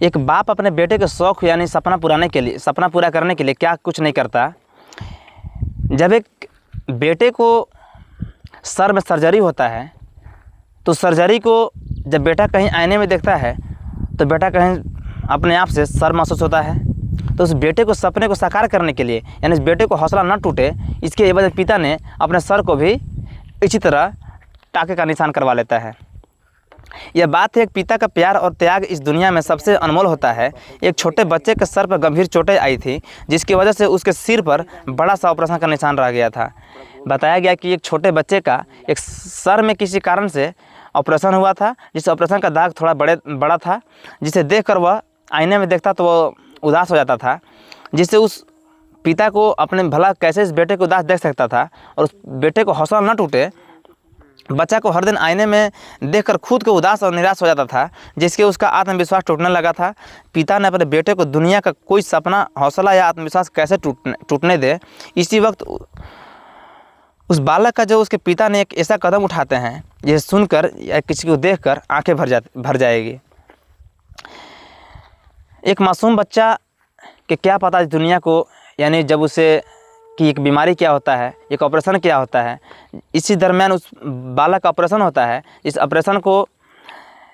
एक बाप अपने बेटे के शौक़ यानी सपना पूरा करने के लिए क्या कुछ नहीं करता। जब एक बेटे को सर में सर्जरी होता है तो सर्जरी को जब बेटा कहीं आईने में देखता है तो बेटा कहीं अपने आप से सर महसूस होता है। तो उस बेटे को सपने को साकार करने के लिए यानी इस बेटे को हौसला न टूटे, इसके एवज पिता ने अपने सर को भी इसी तरह टाके का निशान करवा लेता है। यह बात है, एक पिता का प्यार और त्याग इस दुनिया में सबसे अनमोल होता है। एक छोटे बच्चे के सर पर गंभीर चोटें आई थी, जिसकी वजह से उसके सिर पर बड़ा सा ऑपरेशन का निशान रह गया था। बताया गया कि एक छोटे बच्चे का एक सर में किसी कारण से ऑपरेशन हुआ था, जिस ऑपरेशन का दाग थोड़ा बड़ा था, जिसे देखकर वह आईने में देखता तो वह उदास हो जाता था, जिससे उस पिता को अपने भला कैसे इस बेटे को उदास देख सकता था और उस बेटे को हौसला न टूटे। बच्चा को हर दिन आईने में देखकर खुद को उदास और निराश हो जाता था, जिसके उसका आत्मविश्वास टूटने लगा था। पिता ने अपने बेटे को दुनिया का कोई सपना, हौसला या आत्मविश्वास कैसे टूटने दे। इसी वक्त उस बालक का जो उसके पिता ने एक ऐसा कदम उठाते हैं, यह सुनकर या किसी को देखकर आंखें भर जाएगी। एक मासूम बच्चा कि क्या पता इस दुनिया को, यानी जब उसे कि एक बीमारी क्या होता है, एक ऑपरेशन क्या होता है। इसी दरमियान उस बालक का ऑपरेशन होता है। इस ऑपरेशन को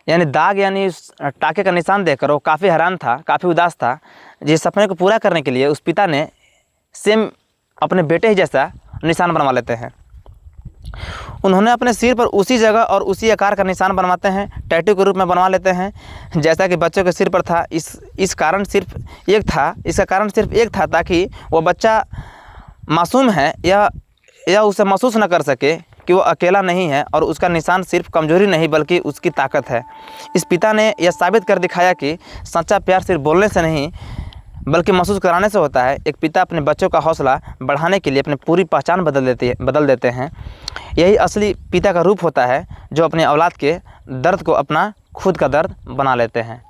यानी दाग यानी टाके का निशान देखकर वो काफ़ी हैरान था, काफ़ी उदास था। जिस सपने को पूरा करने के लिए उस पिता ने सेम अपने बेटे ही जैसा निशान बनवा लेते हैं। उन्होंने अपने सिर पर उसी जगह और उसी आकार का निशान बनवाते हैं, टैटू के रूप में बनवा लेते हैं, जैसा कि बच्चों के सिर पर था। इसका कारण सिर्फ एक था ताकि वह बच्चा मासूम है या उसे महसूस न कर सके कि वो अकेला नहीं है और उसका निशान सिर्फ कमजोरी नहीं बल्कि उसकी ताकत है। इस पिता ने यह साबित कर दिखाया कि सच्चा प्यार सिर्फ बोलने से नहीं बल्कि महसूस कराने से होता है। एक पिता अपने बच्चों का हौसला बढ़ाने के लिए अपनी पूरी पहचान बदल देते हैं। यही असली पिता का रूप होता है, जो अपने औलाद के दर्द को अपना खुद का दर्द बना लेते हैं।